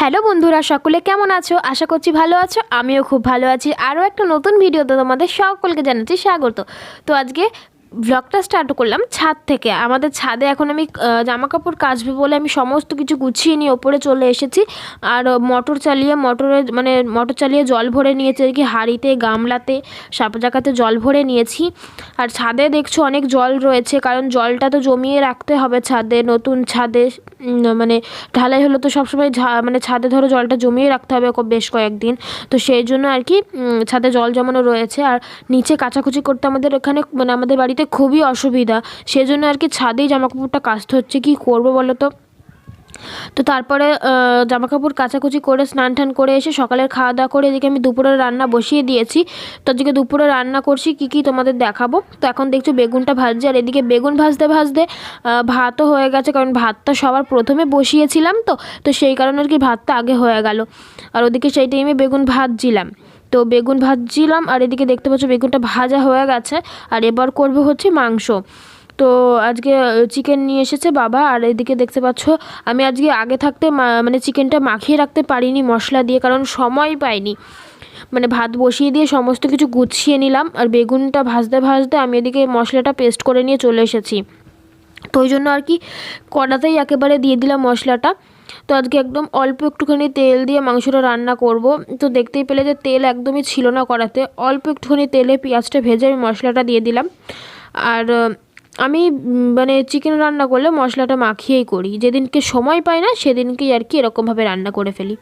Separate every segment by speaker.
Speaker 1: Hello বন্ধুরা, সকলে কেমন আছো? আশা করছি ভালো আছো। আমিও খুব ভালো আছি। আরও একটা নতুন ভিডিওতে তোমাদের সকলকে জানাচ্ছি স্বাগত। তো আজকে ব্লগটা স্টার্ট করলাম ছাদ থেকে। আমাদের ছাদে এখন আমি জামা কাপড় কাচবে বলে আমি সমস্ত কিছু গুছিয়ে নিয়ে ওপরে চলে এসেছি। আর মোটর চালিয়ে জল ভরে নিয়েছি আর কি, হাঁড়িতে, গামলাতে, সব জায়গাতে জল ভরে নিয়েছি। আর ছাদে দেখছো অনেক জল রয়েছে, কারণ জলটা তো জমিয়ে রাখতে হবে ছাদে। নতুন ছাদে ঢালাই হলো তো সবসময় ছাদে ধরো জলটা জমিয়ে রাখতে হবে বেশ কয়েকদিন। তো সেই জন্য আর কি ছাদে জল জমানো রয়েছে। আর নিচে কাচাকুচি করতে আমাদের এখানে আমাদের বাড়িতে খুবই অসুবিধা, সেজন্য আর কি ছাদেই জামাকাপড়টা কাচতে হচ্ছে। কি করবো বলো তো? তো তারপরে জামাকাপড় কাচাকুচি করে স্নান টান করে এসে সকালের খাওয়া দাওয়া করে এদিকে আমি দুপুরের রান্না বসিয়ে দিয়েছি। তো আজকে দুপুরে রান্না করছি কি তোমাদের দেখাবো। তো এখন দেখছো বেগুনটা ভাজছি, আর এদিকে বেগুন ভাজতে ভাজতে ভাতও হয়ে গেছে, কারণ ভাতটা সবার প্রথমে বসিয়েছিলাম। তো সেই কারণে আর কি ভাতটা আগে হয়ে গেল। আর ওদিকে সেই টাইমে বেগুন ভাজছিলাম। আর এদিকে দেখতে পাচ্ছ বেগুনটা ভাজা হয়ে গেছে। আর এবার করবো হচ্ছে মাংস। তো আজকে চিকেন নিয়ে এসেছে বাবা। আর এদিকে দেখতে পাচ্ছ আমি আজকে আগে থাকতে চিকেনটা মাখিয়ে রাখতে পারিনি মশলা দিয়ে, কারণ সময় পাইনি। ভাত বসিয়ে দিয়ে সমস্ত কিছু গুছিয়ে নিলাম, আর বেগুনটা ভাজতে ভাজতে আমি এদিকে মশলাটা পেস্ট করে নিয়ে চলে এসেছি। তো ওই জন্য আর কি কড়াতেই একেবারে দিয়ে দিলাম মশলাটা। তো আজকে একদম অল্প একটুখানি তেল দিয়ে মাংসটা রান্না করব। তো দেখতেই পেলে যে তেল একদমই ছিল না কড়াতে। অল্প একটুখানি তেলে পেঁয়াজটা ভেজে আমি মশলাটা দিয়ে দিলাম। আর আমি চিকেন রান্না করলে মশলাটা মাখিয়েই করি, যেদিনকে সময় পাই না সেদিনকেই আর কি এরকমভাবে রান্না করে ফেলি।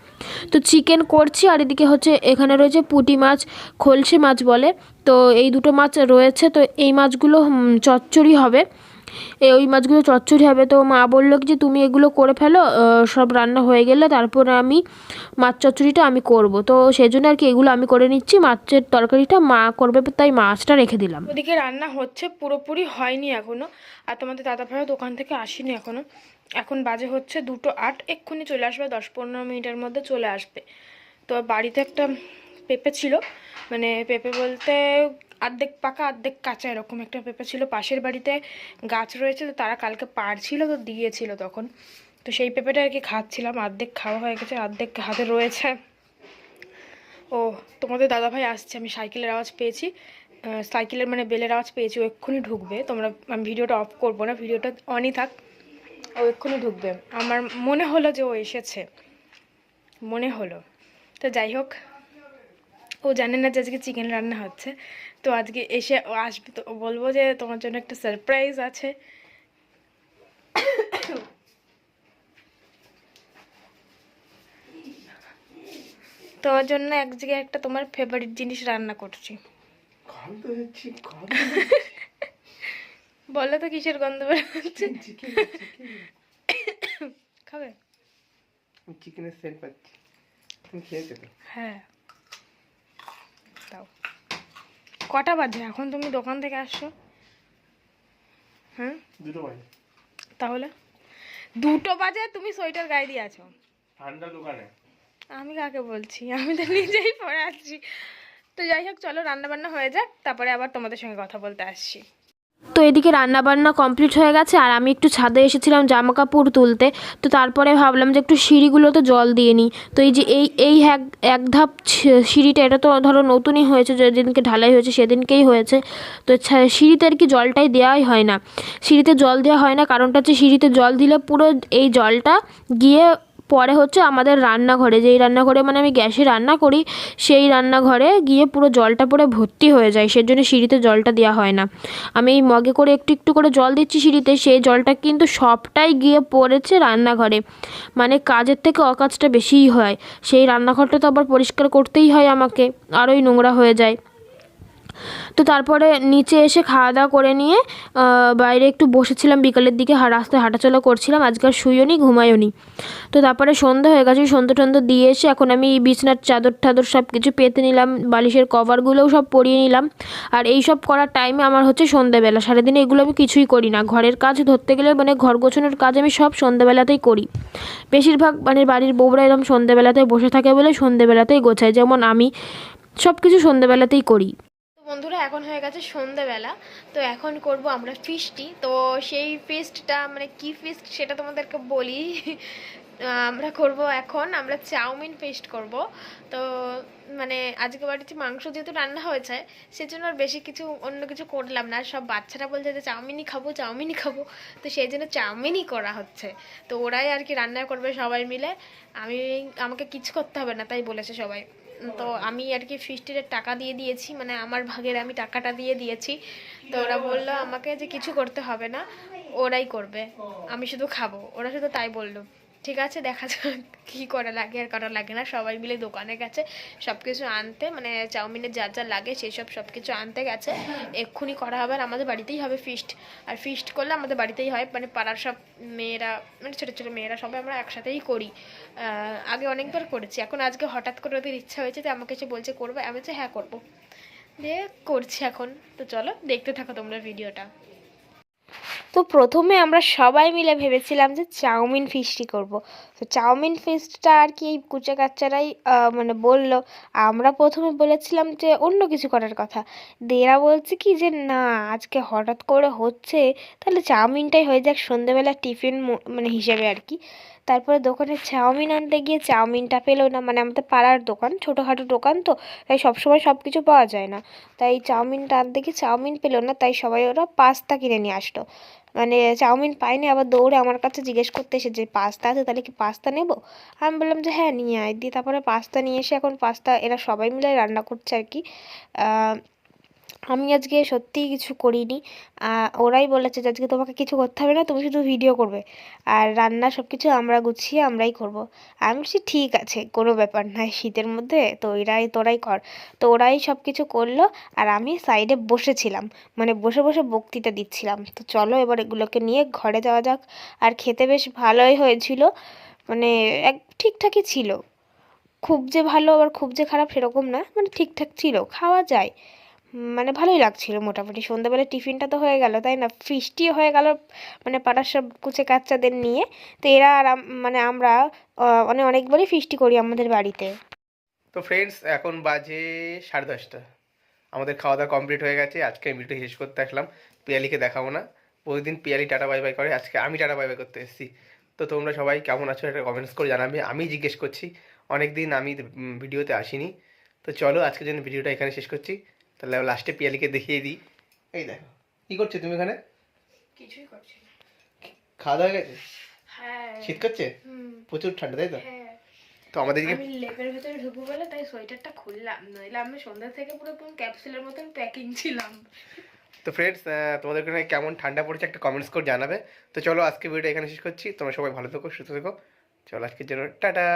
Speaker 1: তো চিকেন করছি, আর এদিকে হচ্ছে এখানে রয়েছে পুঁটি মাছ, খলসে মাছ বলে। তো এই দুটো মাছ রয়েছে। তো এই মাছগুলো চচ্চড়ি হবে। ওই মাছগুলো চচ্চড়ি হবে। তো মা বললো যে তুমি এগুলো করে ফেলো, সব রান্না হয়ে গেলে তারপরে আমি মাছ চচ্চড়িটা আমি করব। তো সেই জন্য আর কি এগুলো আমি করে নিচ্ছি, মাছের তরকারিটা মা করবে, তাই মাছটা রেখে দিলাম। ওদিকে রান্না হচ্ছে, পুরোপুরি হয়নি এখনও। আর তোমাদের দাদা ভাইও দোকান থেকে আসেনি এখনও। এখন বাজে হচ্ছে 2:08। এক্ষুনি চলে আসবে, 10-15 মিনিটের মধ্যে চলে আসবে। তো বাড়িতে একটা পেঁপে ছিল, পেঁপে বলতে অর্ধেক পাকা অর্ধেক কাঁচা এরকম একটা পেঁপে ছিল। পাশের বাড়িতে গাছ রয়েছে, তো তারা কালকে পাড়ছিল, তো দিয়েছিল তখন। তো সেই পেঁপেটা আর কি খাচ্ছিলাম। অর্ধেক খাওয়া হয়ে গেছে, অর্ধেক হাতে রয়েছে। ও তোমাদের দাদাভাই আসছে, আমি সাইকেলের আওয়াজ পেয়েছি, সাইকেলের বেলের আওয়াজ পেয়েছি। ও এক্ষুনি ঢুকবে। আমি ভিডিওটা অফ করবো না, ভিডিওটা অনই থাক। ও এক্ষুনি ঢুকবে। আমার মনে হলো যে ও এসেছে, মনে হলো। তো যাই হোক, ও জানে না যে আজকে চিকেন রান্না হচ্ছে। তো আজকে এসে ও আসবে, তো বলবো যে তোমার জন্য একটা সারপ্রাইজ আছে। তোমার জন্য এক জায়গায় একটা তোমার ফেভারিট জিনিস রান্না করছি। বলো তো কিসের গন্ধ বেরোচ্ছে? খাবে?
Speaker 2: চিকেনের সেন্ট পাচ্ছি। তুমি খেয়েছো তো?
Speaker 1: হ্যাঁ। তাও কটা বাজে এখন? তুমি দোকান থেকে আসছো? হ্যাঁ,
Speaker 2: 2টো বাজে।
Speaker 1: তাহলে 2টো বাজে তুমি সোয়েটার গায়ে দিয়ে আছো?
Speaker 2: ঠান্ডা দোকানে।
Speaker 1: আমি কাকে বলছি? আমি তো নিজেই পরে আছি। তো যাই হোক, চলো রান্না বান্না হয়ে যাক, তারপরে আবার তোমাদের সঙ্গে কথা বলতে আসছি। তো এদিকে রান্না বান্না কমপ্লিট হয়ে গেছে, আর আমি একটু ছাদে এসেছিলাম জামা কাপড় তুলতে। তো তারপরে ভাবলাম যে একটু সিঁড়িগুলোতে জল দিয়ে নিই। তো এই যে এই এক ধাপ সিঁড়িটা, এটা তো ধরো নতুনই হয়েছে, যেদিনকে ঢালাই হয়েছে সেদিনকেই হয়েছে। তো সিঁড়িতে আর কি জলটাই দেওয়াই হয় না। সিঁড়িতে জল দেওয়া হয় না, কারণটা হচ্ছে সিঁড়িতে জল দিলে পুরো এই জলটা গিয়ে পরে হচ্ছে আমাদের রান্নাঘরে, যেই রান্নাঘরে আমি গ্যাসে রান্না করি, সেই রান্নাঘরে গিয়ে পুরো জলটা পুরো ভর্তি হয়ে যায়। সেজন্য সিঁড়িতে জলটা দেওয়া হয় না। আমি এই মগে করে একটু একটু করে জল দিচ্ছি সিঁড়িতে, সেই জলটা কিন্তু সবটাই গিয়ে পড়েছে রান্নাঘরে। কাজের থেকে অকাজটা বেশিই হয়। সেই রান্নাঘরটা তো আবার পরিষ্কার করতেই হয় আমাকে, আরোই নোংরা হয়ে যায়। তো তারপরে নিচে এসে খাওয়া দাওয়া করে নিয়ে বাইরে একটু বসেছিলাম, বিকালের দিকে রাস্তায় হাঁটাচলা করছিলাম। আজকে আর শুইও নি, ঘুমাইও নি। তো তারপরে সন্ধ্যা হয়ে গেছে, সন্ধ্যা টন্ধা দিয়ে এসে এখন আমি বিছনার চাদর টাদর সব কিছু পেতে নিলাম, বালিশের কভারগুলোও সব পরিয়ে নিলাম। আর এই সব করার টাইমে আমার হচ্ছে সন্ধ্যাবেলা। সারাদিনে এগুলো আমি কিছুই করি না। ঘরের কাজ ধরতে গেলে ঘর গোছানোর কাজ আমি সব সন্ধ্যাবেলাতেই করি। বেশিরভাগ বাড়ির বউরা এরকম সন্ধ্যাবেলাতেই বসে থাকে বলে সন্ধ্যাবেলাতেই গোছায়, যেমন আমি সব কিছু সন্ধ্যাবেলাতেই করি। বন্ধুরা, এখন হয়ে গেছে সন্ধ্যেবেলা। তো এখন করব আমরা ফিস্টি। তো সেই ফিস্টটা কি ফিস্ট সেটা তোমাদেরকে বলি। আমরা করব এখন আমরা চাউমিন পেস্ট করব। তো মানে আজকে বাড়িতে মাংস যেহেতু রান্না হয়েছে সেজন্য আর বেশি কিছু অন্য কিছু করলাম না। সব বাচ্চারা বলছে যে চাউমিনই খাবো চাউমিনই খাবো, তো সেই জন্য চাউমিনই করা হচ্ছে। তো ওরাই আর কি রান্না করবে সবাই মিলে, আমি আমাকে কিছু করতে হবে না তাই বলেছে সবাই। তো আমি আর কি ফিস্টের টাকা দিয়ে দিয়েছি, মানে আমার ভাগের আমি টাকাটা দিয়ে দিয়েছি। তো ওরা বললো আমাকে যে কিছু করতে হবে না, ওরাই করবে, আমি শুধু খাবো, ওরা শুধু তাই বললো। ঠিক আছে, দেখা যাক কী করা লাগে আর করা লাগে না। সবাই মিলে দোকানে গেছে সব কিছু আনতে, মানে চাউমিনের যা যা লাগে সেই সব কিছু আনতে গেছে। এক্ষুনি করা হবে আর আমাদের বাড়িতেই হবে ফিস্ট। আর ফিস্ট করলে আমাদের বাড়িতেই হয়, মানে পাড়ার সব মেয়েরা, মানে ছোটো ছোটো মেয়েরা সবাই আমরা একসাথেই করি। আগে অনেকবার করেছি, এখন আজকে হঠাৎ করে ওদের ইচ্ছা হয়েছে তো আমাকে এসে বলছে করবে, আমি বলছি হ্যাঁ করবো, দিয়ে করছি এখন। তো চলো দেখতে থাকো তোমরা ভিডিওটা।
Speaker 3: তো প্রথমে আমরা সবাই মিলে ভেবেছিলাম যে চাউমিন ফিস্টই করব। তো চাউমিন ফিস্টটা আর কি এই কুচে কাচ্চারাই মানে বলল। আমরা প্রথমে বলেছিলাম যে অন্য কিছু করার কথা। দেরা বলছে কি যে না, আজকে হঠাৎ করে হচ্ছে, তাহলে চাউমিনটাই হয়ে যাক সন্ধেবেলা টিফিন মানে হিসেবে আর কি। তারপরে দোকানে চাউমিন আনতে গিয়ে চাউমিনটা পেলো না, মানে আমাদের পাড়ার দোকান, ছোটোখাটো দোকান তো, তাই সবসময় সব কিছু পাওয়া যায় না। তাই চাউমিনটা আনতে গিয়ে চাউমিন পেলো না, তাই সবাই ওরা পাস্তা কিনে নিয়ে আসলো। মানে চাউমিন পাইনি, আবার দৌড়ে আমার কাছে জিজ্ঞেস করতে এসে যে পাস্তা আছে, তাহলে কি পাস্তা নেবো? আমি বললাম যে হ্যাঁ নিয়ে আয়। দিয়ে তারপরে পাস্তা নিয়ে এসে এখন পাস্তা এরা সবাই মিলে রান্না করছে আর কি। আমি আজকে সত্যিই কিছু করিনি। ওরাই বলেছে যে আজকে তোমাকে কিছু করতে হবে না, তুমি শুধু ভিডিও করবে, আর রান্না সব কিছু আমরা গুছিয়ে আমরাই করব। আমি বলছি ঠিক আছে, কোনো ব্যাপার নয়, শীতের মধ্যে তো তোরাই কর। তো ওরাই সব কিছু করলো, আর আমি সাইডে বসেছিলাম, মানে বসে বসে বক্তৃতা দিচ্ছিলাম। তো চলো এবার এগুলোকে নিয়ে ঘরে যাওয়া যাক। আর খেতে বেশ ভালোই হয়েছিল, মানে এক ঠিকঠাকই ছিল। খুব যে ভালো আবার খুব যে খারাপ সেরকম না, মানে ঠিকঠাক ছিল, খাওয়া যায়। মানে ভালোই লাগছিল মোটামুটি। সন্ধ্যাবেলা টিফিনটা তো হয়ে গেল, তাই না, ফিস্টিও হয়ে গেল, মানে পাড়ার সব কুচে কাচ্চাদের নিয়ে। তো এরা আর মানে আমরা অনেকবারই ফিস্টি করি আমাদের বাড়িতে।
Speaker 2: তো ফ্রেন্ডস এখন বাজে 10:30। আমাদের খাওয়া দাওয়া কমপ্লিট হয়ে গেছে। আজকে ভিডিও শেষ করতে আসলাম। পিয়ালিকে দেখাবো না, প্রতিদিন পিয়ালি টাটা বাই বাই করে, আজকে আমি টাটা বাই বাই করতে এসেছি। তো তোমরা সবাই কেমন আছো এটা কমেন্টস করে জানাবে। আমি জিজ্ঞেস করছি, অনেক দিন আমি ভিডিওতে আসিনি। তো চলো আজকের জন্য ভিডিওটা এখানে শেষ করছি। তাহলে লাস্টে পিয়ালিকে দেখিয়ে দিই। এই দেখো, কী করছো তুমি এখানে?
Speaker 1: কিছুই করছি না।
Speaker 2: খাওয়া দাওয়া হয়ে গেছে?
Speaker 1: হ্যাঁ।
Speaker 2: শীত করছে? প্রচুর ঠান্ডা, তাই তো?
Speaker 1: হ্যাঁ,
Speaker 2: তো আমাদেরকে
Speaker 1: আমি লেপের ভেতরে ঢুকবো বলে তাই সোয়েটারটা খুললাম, নইলে আমি সন্ধ্যা থেকে পুরো ক্যাপসুলের মতন প্যাকিং ছিলাম।
Speaker 2: তো ফ্রেন্ডস, তোমাদের এখানে কেমন ঠান্ডা পড়েছে একটা কমেন্টস করে জানাবে। তো চলো আজকে ভিডিওটা এখানে শেষ করছি। তোমরা সবাই ভালো থেকো, সুস্থ থেকো। চলো আজকের জন্য টাটা।